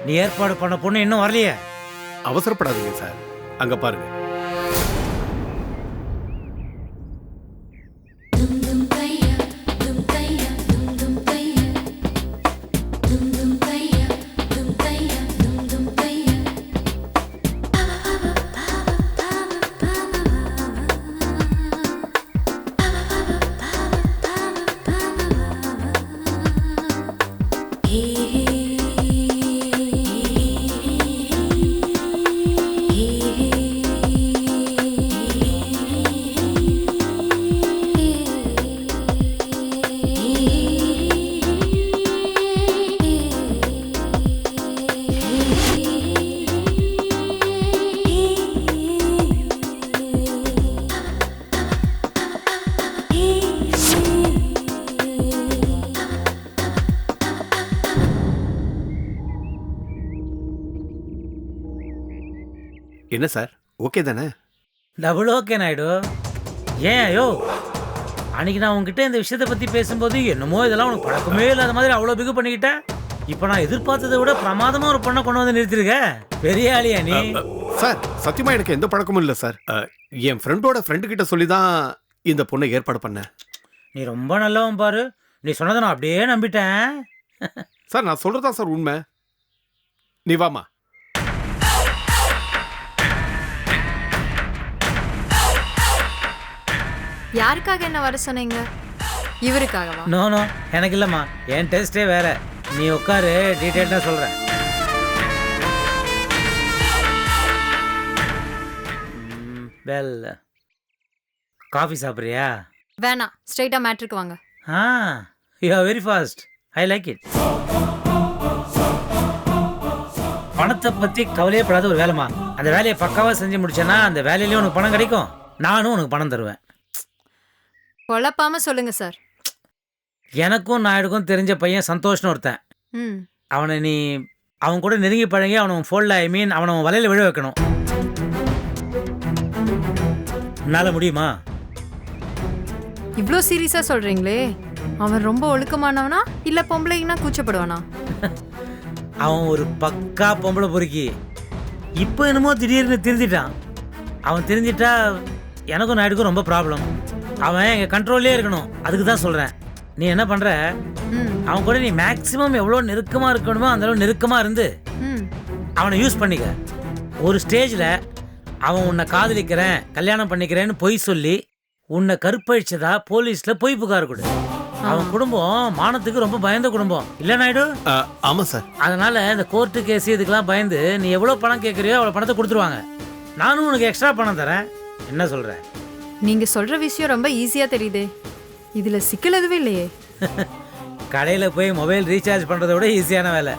நீ ஏற்பாடு பண்ண பொண்ணு இன்னும் வரலையே. அவசரப்படாதீங்க சார், அங்க பாருங்க. என்ன சார், ஓகே தானே? Double okay Naidu. ஏன் ஐயோ, அன்னைக்கு நான் உங்ககிட்ட இந்த விஷயத்தை பற்றி பேசும்போது என்னமோ இதெல்லாம் உனக்கு பழக்கமே இல்லாத மாதிரி அவ்வளோ பிகு பண்ணிக்கிட்டேன். இப்போ நான் எதிர்பார்த்ததை விட பிரமாதமாக ஒரு பொண்ணை கொண்டு வந்து நிறுத்திருக்க. பெரிய ஆளியா நீ? சார் சத்தியமா எனக்கு எந்த பழக்கமும் இல்லை சார். என் ஃப்ரெண்டோட ஃப்ரெண்டு கிட்ட சொல்லி தான் இந்த பொண்ணை ஏற்பாடு பண்ணேன். நீ ரொம்ப நல்லவன் பாரு. நீ சொன்னதை நான் அப்படியே நம்பிட்டேன். சார் நான் சொல்றதா சார் உண்மை. நீ வாமா. யாருக்காக என்ன வர சொன்னீங்க? இவருக்காகவா? நோ நோ, எனக்கு இல்லைம்மா, என் டெஸ்ட்டே வேற. நீ உட்காரு, டீட்டெயில்டாக சொல்கிறேன். வெல், காஃபி சாப்பிட்றியா? வேணாம், ஸ்ட்ரைட்டா மேட்ருக்கு வாங்க. You are very fast, I like it. பணத்தை பற்றி கவலையே படாத ஒரு வேலைமா. அந்த வேலையை பக்காவாக செஞ்சு முடிச்சேன்னா அந்த வேலையிலேயும் உனக்கு பணம் கிடைக்கும், நானும் உனக்கு பணம் தருவேன். குழப்பாம சொல்லுங்க சார். எனக்கும் நாயுடுக்கும் தெரிஞ்ச பையன் சந்தோஷ்னு ஒருத்தன். அவனை நீ அவன் கூட நெருங்கி பழகி அவனை ஃபோல்ல அவனை வலையில விழ வைக்கணும். உன்னால முடியுமா? இவ்ளோ சீரியஸா சொல்றீங்களே. அவன் ரொம்ப ஒழுக்கமானவனா இல்ல பொம்பளைங்கன்னா கூச்சப்படுவானா? அவன் ஒரு பக்கா பொம்பளை பொறுக்கி. இப்போ என்னமோ திடீர்னு திருந்திட்டான். அவன் தெரிஞ்சிட்டா எனக்கும் நாயுடுக்கும் ரொம்ப ப்ராப்ளம். அவன் எங்க கண்ட்ரோல்லே இருக்கணும், அதுக்கு தான் சொல்றேன். நீ என்ன பண்ற, அவன் கூட நீ மேக்சிமம் எவ்வளோ நெருக்கமா இருக்கணுமோ அந்த அளவு நெருக்கமா இருந்து அவனை யூஸ் பண்ணிக்க. ஒரு ஸ்டேஜ்ல அவன் உன்னை காதலிக்கிறேன் கல்யாணம் பண்ணிக்கிறேன்னு பொய் சொல்லி உன்னை கருப்பழிச்சதா போலீஸ்ல பொய் புகார் கொடு. அவன் குடும்பம் மானத்துக்கு ரொம்ப பயந்த குடும்பம் இல்ல நாயுடு? ஆமா சார். அதனால இந்த கோர்ட்டு கேஸ் இதுக்கெல்லாம் பயந்து நீ எவ்வளவு பணம் கேட்கறியோ அவ்வளவு பணத்தை கொடுத்துருவாங்க. நானும் உனக்கு எக்ஸ்ட்ரா பணம் தரேன். என்ன சொல்ற? நீங்க சொல்ற விஷயம் ரொம்ப ஈஸியா தெரியுதே, இதுல சிக்கல் எதுவும் இல்லையே. கடையில போய் மொபைல் ரீசார்ஜ் பண்றதை விட ஈஸியான வேலை.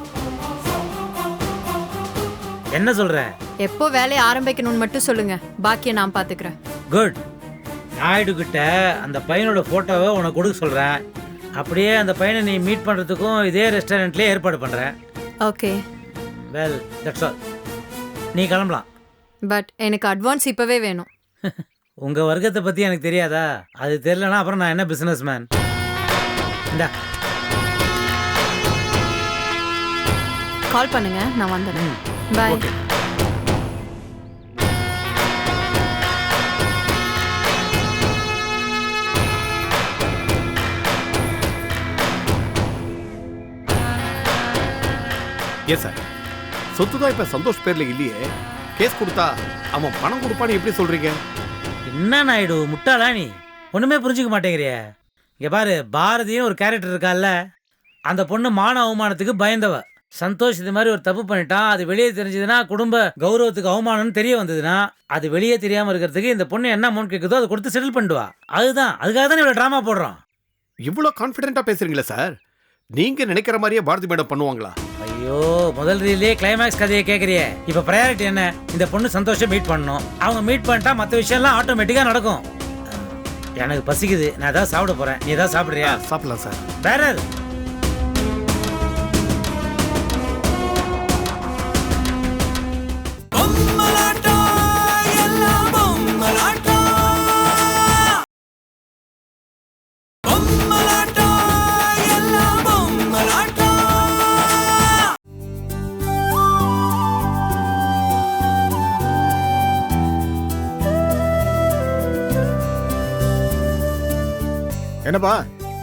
என்ன சொல்ற? எப்போ வேலையை ஆரம்பிக்கணும்னு மட்டும் சொல்லுங்க, பாக்கியை நான் பாத்துக்கிறேன். குட். நாயுடு கிட்ட அந்த பையனோட போட்டோவை உனக்கு கொடுக்க சொல்றேன். அப்படியே அந்த பையனை நீ மீட் பண்றதுக்கும் இதே ரெஸ்டாரண்ட்லயே ஏற்பாடு பண்றேன். ஓகே. Well, that's all. நீ கிளம்பலாம். பட் எனக்கு அட்வான்ஸ் இப்பவே வேணும். உங்க வர்க்கத்தை பத்தி எனக்கு தெரியாதா? அது தெரியலனா அப்புறம் நான் என்ன பிசினஸ் மேன்? இந்தா கால் பண்ணுங்க, நான் வந்துடுறேன். பாய். Yes sir. சொத்து தான் இப்ப சந்தோஷ் பேர்ல இல்லையே. கேஸ் கொடுத்தா அவன் பணம் கொடுப்பான்னு எப்படி சொல்றீங்க? என்ன நாயுடு முட்டாளா நீ? ஒண்ணுமே புரிஞ்சுக்க மாட்டேங்கிறிய. இங்க பாரு, பாரதியும் ஒரு கேரக்டர் இருக்கால, அந்த பொண்ணு மான அவமானத்துக்கு பயந்தவ. சந்தோஷ் இது மாதிரி ஒரு தப்பு பண்ணிட்டான், அது வெளியே தெரிஞ்சதுன்னா குடும்ப கௌரவத்துக்கு அவமானம்னு தெரிய வந்ததுன்னா அது வெளியே தெரியாம இருக்கிறதுக்கு இந்த பொண்ணு என்ன அமௌண்ட் கேட்குதோ அதை கொடுத்து செட்டில் பண்ணிடுவா. அதுக்காக தான் இவ்வளவு டிராமா போடுறோம். இவ்வளவு கான்பிடென்ட்டா பேசுறீங்களா சார்? நீங்க நினைக்கிற மாதிரியே பாரதி மேடம் பண்ணுவாங்களா? ஐயோ, முதல் ரீலே கிளைமேக்ஸ் கதையை கேட்குறியே. இப்போ ப்ரையாரிட்டி என்ன? இந்த பொண்ணு சந்தோஷம் மீட் பண்ணணும். அவங்க மீட் பண்ணிட்டா மற்ற விஷயம்லாம் ஆட்டோமேட்டிக்காக நடக்கும். எனக்கு பசிக்குது, நான் ஏதாவது சாப்பிட போறேன். நீ ஏதாவது சாப்பிட்றியா? சாப்பிடலாம் சார். வேற என்னப்பா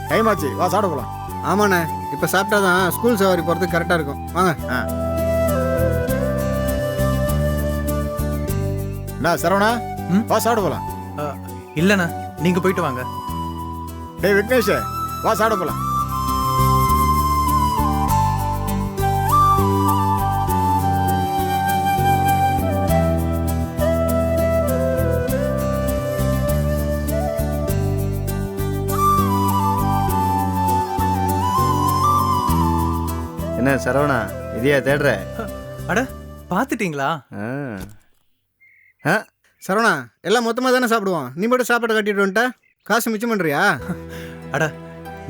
டைம் ஆச்சு, வா சாப்பிட போலாம். ஆமாண்ணே, இப்போ சாப்பிட்டா தான் ஸ்கூல் சவாரி போகிறதுக்கு கரெக்டாக இருக்கும். வாங்க. என்ன சரவணா, வா சாப்பிட போலாம். இல்லண்ணா, நீங்க போயிட்டு வாங்க. டேய் விக்னேஷ், வா சாப்பிட போலாம். என்ன சரவணா, இதையா தேடுற? அட பாத்துட்டீங்களா? சரவணா, எல்லாம் மொத்தமாக தானே சாப்பிடுவோம். நீ மட்டும் சாப்பாடு கட்டிட்டு வந்துட்ட, காசு மிச்சம் பண்ணுறியா? அட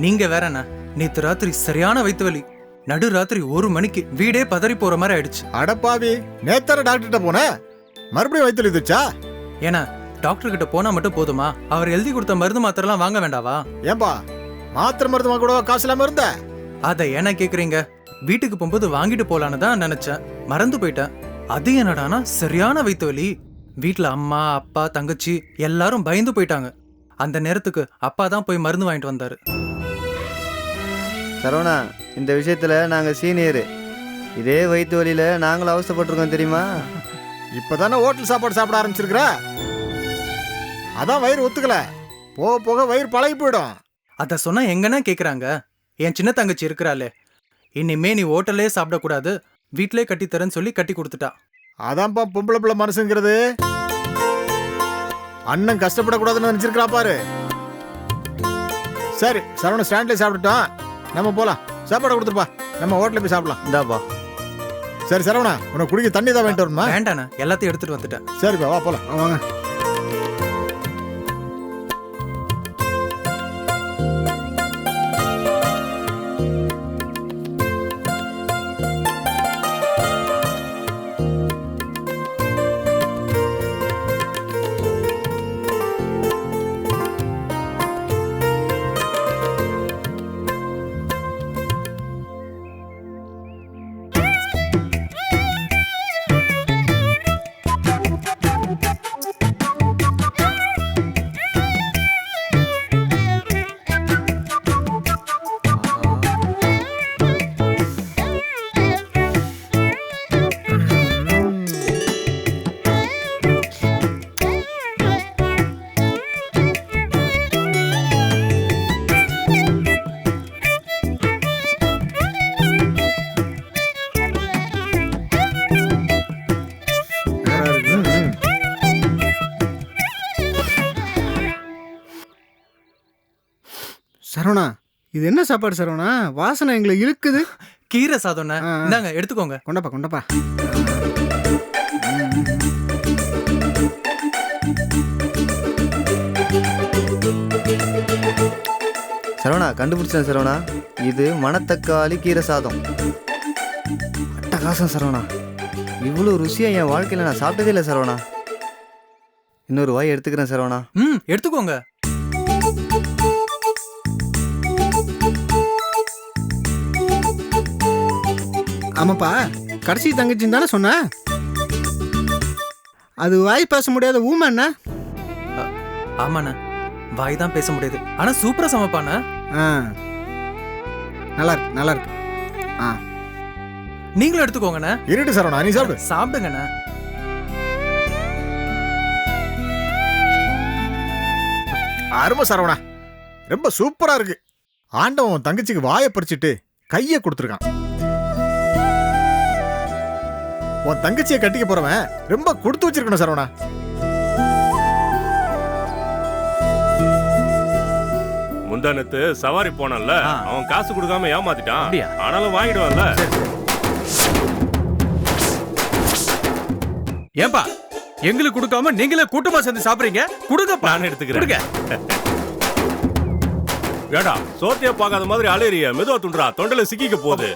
நீங்க வேறண்ணா, நேத்து ராத்திரி சரியான வயிற்று வலி. நடு ராத்திரி 1 மணிக்கு வீடே பதறி போற மாதிரி ஆயிடுச்சு. அடப்பாவி, நேத்தர டாக்டர்கிட்ட போன மறுபடியும் வயித்துல இருந்துச்சா? ஏன்னா டாக்டர் கிட்ட போனா மட்டும் போதுமா? அவர் எழுதி கொடுத்த மருந்து மாத்திரலாம் வாங்க வேண்டாவா? ஏன்பா மாத்திரை மருந்து வாங்க கூட காசு இல்லாம இருந்த? அத ஏன்னா கேக்குறீங்க? வீட்டுக்கு போகும்போது வாங்கிட்டு போலான்னு தான் நினைச்சேன், மறந்து போயிட்டேன். அது என்னடானா சரியான வயிற்று வலி. வீட்டுல அம்மா அப்பா தங்கச்சி எல்லாரும் பயந்து போயிட்டாங்க. அந்த நேரத்துக்கு அப்பா தான் போய் மருந்து வாங்கிட்டு வந்தாரு. சரவணா, இந்த விஷயத்துல நாங்க சீனியரு. இதே வயிற்று வலியில நாங்களும் அவசரப்பட்டிருக்கோம் தெரியுமா? இப்பதானே ஹோட்டல் சாப்பாடு சாப்பிட ஆரம்பிச்சிருக்கிற, அதான் வயிறு ஒத்துக்கல. போக போக வயிறு பழகி போயிடும். அத சொன்னா எங்கன்னா கேக்குறாங்க? என் சின்ன தங்கச்சி இருக்கிறாளே, இனிமே நீ ஹோட்டல்லே சாப்பிடக்கூடாது, வீட்டிலே கட்டித்தரேன்னு சொல்லி கட்டி கொடுத்துட்டா. அதான்ப்பா பொம்பளை பிள்ளை மனசுங்கிறது. அண்ணன் கஷ்டப்படக்கூடாதுன்னு நினைச்சிருக்கா பாரு. சரி சரவண, ஸ்டாண்ட்லேயே சாப்பிட்டுட்டோம், நம்ம போலாம். சாப்பாடு கொடுத்துருப்பா, நம்ம ஹோட்டலில் போய் சாப்பிடலாம். இந்தாப்பா. சரி சரவணா, உனக்கு குடிக்க தண்ணி தான் வாங்கிட்டு வரணுமா? வேண்டாண்ணா, எல்லாத்தையும் எடுத்துட்டு வந்துட்டேன். சரிப்பா, வா போலாம். வாங்க. சரவணா, இது என்ன சாப்பாடு சரவணா? வாசனை எங்களை இழுக்குது. கீரை சாதம்ண்ணா, இந்தாங்க எடுத்துக்கோங்க. கொண்டப்பா கொண்டப்பா. சரவணா, கண்டுபிடிச்சேன் சரவணா. இது மணத்தக்காளி கீரை சாதம். அட்டகாசம் சரவணா. இவ்வளோ ருசியா என் வாழ்க்கையில நான் சாப்பிட்டதே இல்லை சரவணா. இன்னொரு வாய் எடுத்துக்கிறேன் சரவணா. எடுத்துக்கோங்க. ஆமாப்பா, கடைசி தங்கச்சின்னு தானே சொன்ன? அது வாய் பேச முடியாத ஊமை என்ன? ஆமாண்ணா, வாய் தான் பேச முடியுது, ஆனா சூப்பரா சமைப்பாண்ணா. நல்லா இருக்கு நல்லா இருக்கு. நீங்களும் எடுத்துக்கோங்கண்ணா. இருட்டு சரவணா, நீ சாப்பிடு. சாப்பிடுங்கண்ணா. அருமை சரவணா, ரொம்ப சூப்பரா இருக்கு. ஆண்டவன் தங்கச்சிக்கு வாயை பறிச்சுட்டு கையை கொடுத்துருக்கான். உன் தங்கச்சியை கட்டிக்க போறவன் ரொம்ப கொடுத்து வச்சிருக்கணும் சரவணா. முந்தானத்து சவாரி போனான்ல, அவன் காசு கொடுக்காம ஏமாத்திட்டான். அப்படியா? ஆனாலும் வாங்கிடுவான்ல. ஏன்பா எங்களுக்கு கொடுக்காம நீங்களே கூட்டமா சேர்ந்து சாப்பிடுறீங்க? கொடுங்கப்பா. நான் எடுத்துக்கிறேன். ஏடா சோத்தியா பார்க்காத மாதிரி அலையறிய, மெதுவா துண்டுறா, தொண்டல சிக்கிக்க போகுது.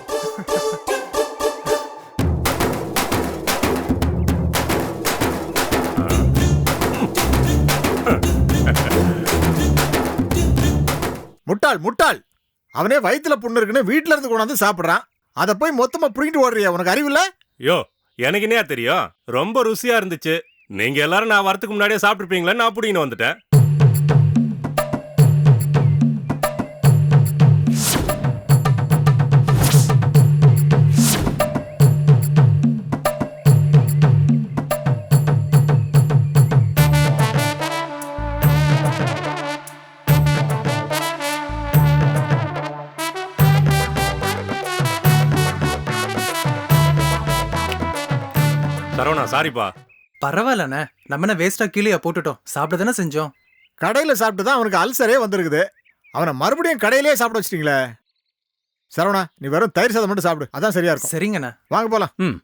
முட்டாள் முட்டாள், அவனே வயித்துல புண்ணு இருக்குன்னு வீட்டுல இருந்து கொண்டாந்து சாப்பிடுறான். அதை போய் மொத்தமா புடிங்கிட்டு ஓடுறியா? உனக்கு அறிவில்ல? யோ, எனக்கு என்ன தெரியும்? ரொம்ப ருசியா இருந்துச்சு. நீங்க எல்லாரும் நான் வரதுக்கு முன்னாடியே சாப்பிட்டுருப்பீங்களா, நான் புடிங்கிட்டு வந்துட்டேன். சரவணா சாரிப்பா. பரவாயில்லண்ணே, நம்ம என்ன வேஸ்டா கீழே போட்டுட்டோம், சாப்பிட தானே செஞ்சோம். கடையில் சாப்பிட்டு தான் அவனுக்கு அல்சரே வந்திருக்குது. அவனை மறுபடியும் கடையிலேயே சாப்பிட வச்சிட்டீங்களே. சரவணா, நீ வெறும் தயிர் சாதம் மட்டும் சாப்பிடு, அதான் சரியா இருக்கும். சரிங்கண்ணா. வாங்க போலாம். ம்.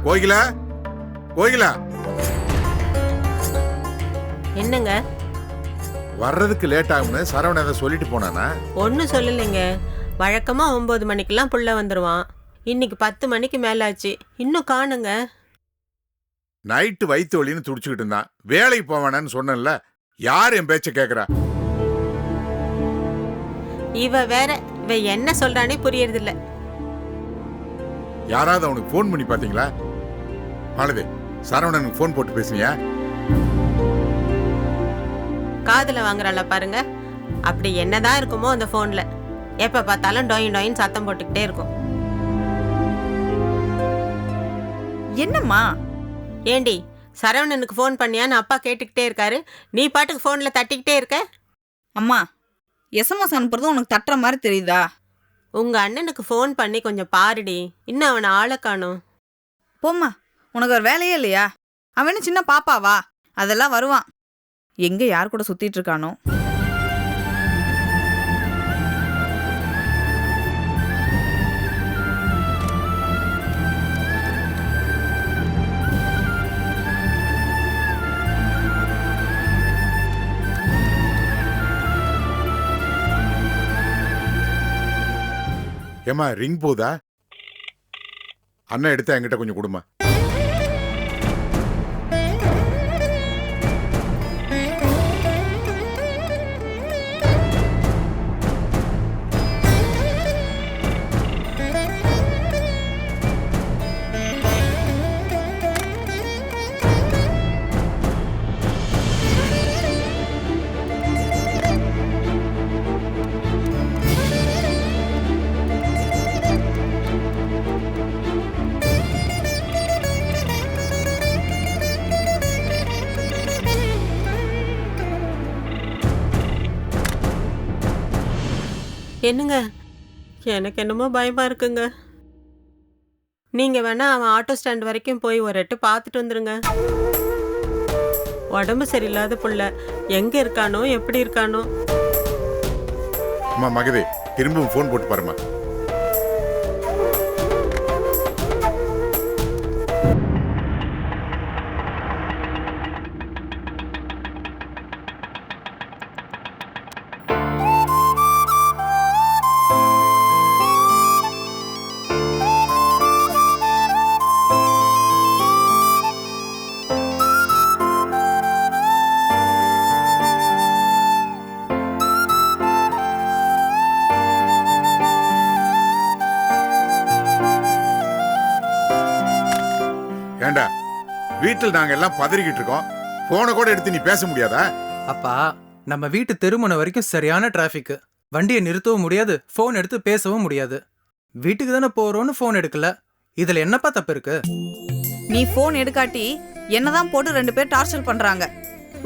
கோகிலா, கோகிலா, என்னங்க? வர்றதுக்கு லேட் ஆகும்னு சரவணன் அதை சொல்லிட்டு போனானா? ஒன்றும் சொல்லலைங்க. வழக்கமா 9 மணிக்கெல்லாம் புள்ள வந்துருவான். இன்னைக்கு 10 மணிக்கு மேல ஆச்சு, இன்னும் காணுங்க. நைட்டு வயிற்று வலின்னு துடிச்சுக்கிட்டு இருந்தான். வேலைக்கு போவானு சொன்னேன்ல, யார் என் பேச்ச கேக்குறா? இவ வேற, இவ என்ன சொல்றானே புரியறது இல்ல. யாராவது அவனுக்கு ஃபோன் பண்ணி பாத்தீங்களா? மாலதி, சரவணனுக்கு ஃபோன் போட்டு பேசுனியா? காதுல வாங்குறாள பாருங்க. அப்படி என்னதான் இருக்குமோ அந்த போன்ல. எப்ப பார்த்தாலும் டொயின் டொயின் சத்தம் போட்டுக்கிட்டே இருக்கும். என்னம்மா? ஏண்டி, சரவணனுக்கு ஃபோன் பண்ணியான்னு அப்பா கேட்டுக்கிட்டே இருக்காரு, நீ பாட்டுக்கு ஃபோன்ல தட்டிக்கிட்டே இருக்க. அம்மா, எஸ்எம்எஸ் அனுப்புறது உனக்கு தட்டுற மாதிரி தெரியுதா? உங்க அண்ணனுக்கு ஃபோன் பண்ணி கொஞ்சம் பாருடி, இன்னும் அவனை ஆளை காணோம். போம்மா, உனக்கு ஒரு வேலையே இல்லையா? அவனு சின்ன பாப்பாவா? அதெல்லாம் வருவான். எங்க யார் கூட சுத்திட்டு இருக்கானோ? ஏமா ரிங் போதா? அண்ணன் எடுத்தா என்கிட்ட கொஞ்சம் கொடுமா. என்னங்க, எனக்கு என்னமோ பயமா இருக்குங்க. நீங்க வேணா அவன் ஆட்டோ ஸ்டாண்ட் வரைக்கும் போய் ஒரு எட்டு பார்த்துட்டு வந்துருங்க. உடம்பு சரியில்லாத புள்ள, எங்க இருக்கானோ எப்படி இருக்கானோ. அம்மா மகதே, திரும்பவும் ஃபோன் போட்டு பாருமா. ஏண்டா, வீட்டில் நாங்க எல்லாம் பதறிக்கிட்டு இருக்கோம், போனை கூட எடுத்து நீ பேச முடியாதா? அப்பா, நம்ம வீட்டு தெருமுனை வரைக்கும் சரியான டிராஃபிக். வண்டியை நிறுத்தவும் முடியாது, ஃபோன் எடுத்து பேசவும் முடியாது. வீட்டுக்கு தானே போறோம்னு ஃபோன் எடுக்கல. இதுல என்னப்பா தப்பு இருக்கு? நீ போன் எடுக்காட்டி என்னதான் போட்டு 2 பேர் டார்ச்சர் பண்றாங்க.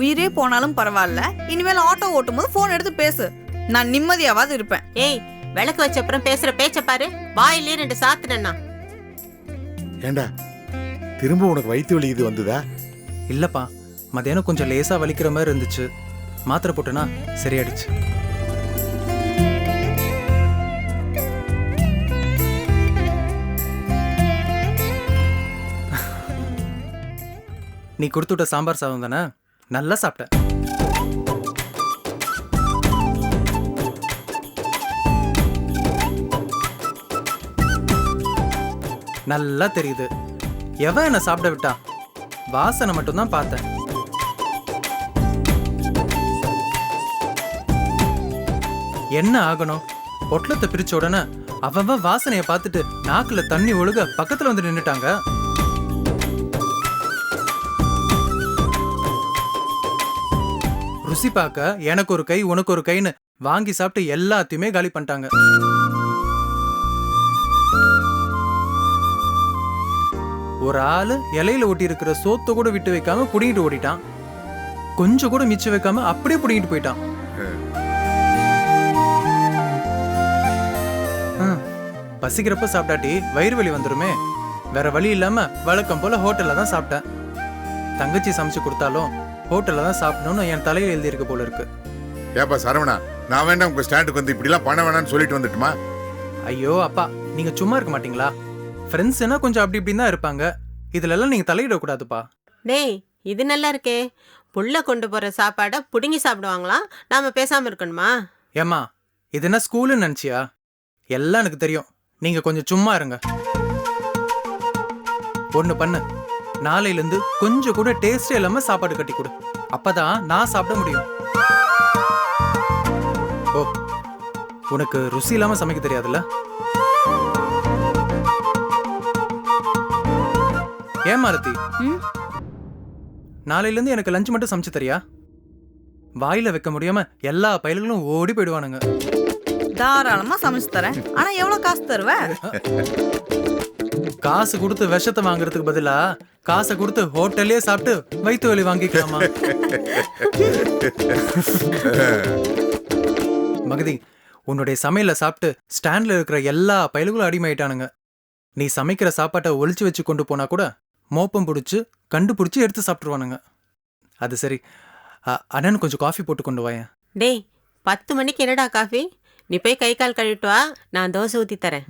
உயிரே போனாலும் பரவாயில்ல, இனிமேல் ஆட்டோ ஓட்டும் போது போன் எடுத்து பேசு. நான் நிம்மதியாவது இருப்பேன். ஏய், விளக்கு வச்ச அப்புறம் பேசுற பேச்ச பாரு. வாயிலே 2 சாத்துனா. ஏண்டா, திரும்ப உனக்கு வயிற்று வலி இது வந்ததா? இல்லப்பா, மத்தியானம் கொஞ்சம் லேசா வலிக்கிற மாதிரி இருந்துச்சு. மாத்திரை போட்டனா சரியாயிடுச்சு. நீ கொடுத்துட்ட சாம்பார் சாதம் தானே, நல்லா சாப்பிட்டேன். நல்லா தெரியுது. எவன் என்ன சாப்பிட விட்டா? வாசனை மட்டும்தான் பார்த்தேன். என்ன ஆகணும்? பொட்டலத்தை பிரிச்ச உடனே அவன் வாசனைய பார்த்துட்டு நாக்குல தண்ணி ஒழுக பக்கத்துல வந்து நின்னுட்டாங்க. ருசி பார்க்க எனக்கு ஒரு கை உனக்கு ஒரு கைன்னு வாங்கி சாப்பிட்டு எல்லாத்தையுமே காலி பண்ணிட்டாங்க. ஒரு ஆளு இலையில ஒட்டி இருக்கிற சோத்தை கூட விட்டு வைக்காம புடிங்கிட்டு ஓடிட்டான். கொஞ்சம் கூட மிச்சம் வைக்காம அப்படியே புடிங்கிட்டு போயிட்டான். பசிக்கிறப்ப சாப்பிட்டாட்டி வயிறு வலி வந்துருமே. வேற வழி இல்லாம வழக்கம் போல ஹோட்டல்ல தான் சாப்பிட்டேன். தங்கச்சி சமைச்சு கொடுத்தாலும் ஹோட்டல்ல தான் சாப்பிடணும்னு என் தலையில எழுதி இருக்க போல இருக்கு. ஏப்பா சரவணா, நான் வேண்டாம் உங்க ஸ்டாண்டுக்கு வந்து இப்படிலாம் பண்ண வேணாம்னு சொல்லிட்டு வந்துட்டுமா? ஐயோ அப்பா, நீங்க சும்மா இருக்க மாட்டீங்களா? ஃப்ரெண்ட்ஸ்னா கொஞ்சம் அப்படி இப்படின்னு தான் இருப்பாங்க. இதுல எல்லாம் நீங்க தலையிடக்கூடாதுப்பா. டேய், இது நல்லா இருக்கே. புள்ள கொண்டு போற சாப்பாடை புடுங்கி சாப்பிடுவாங்களாம், நாம பேசாம இருக்கணுமா? ஏம்மா, இது என்ன ஸ்கூலுன்னு நினைச்சியா? எல்லாம் எனக்கு தெரியும். நீங்க கொஞ்சம் சும்மா இருங்க. ஒண்ணு பண்ணு, நாளையில இருந்து கொஞ்சம் கூட டேஸ்டே இல்லாம சாப்பாடு கட்டி கொடு. அப்பதான் நான் சாப்பிட முடியும். ஓ, உனக்கு ருசி இல்லாம சமைக்க தெரியாதுல்ல? ஏன் மாருதி, நாளையில இருந்து எனக்கு லஞ்ச் மட்டும் சமைச்சு தரியா? வாயில வைக்க முடியாம எல்லா பயல்களும் ஓடி போயிடுவானுங்க. தாராளமா சமைச்சு தரேன். ஆனா எவ்வளவு காசு தருவ? காசு கொடுத்து விஷத்தை வாங்குறதுக்கு பதிலா காசை கொடுத்து ஹோட்டல்லே சாப்பிட்டு வயிற்று வலி வாங்கிக்கலாமா? மகதி, உன்னுடைய சமையல சாப்பிட்டு ஸ்டாண்ட்ல இருக்கிற எல்லா பயல்களும் அடிமையிட்டானுங்க. நீ சமைக்கிற சாப்பாட்டை ஒளிச்சு வச்சு கொண்டு போனா கூட மோப்பம் பிடிச்சு கண்டுபிடிச்சு எடுத்து சாப்பிட்டுருவானுங்க. அது சரி, அண்ணன் கொஞ்சம் காஃபி போட்டு கொண்டு வாயேன். டேய், 10 மணிக்கு என்னடா காஃபி? நீ போய் கை கால் கழுவிட்டு வா, நான் தோசை ஊத்தி தரேன்.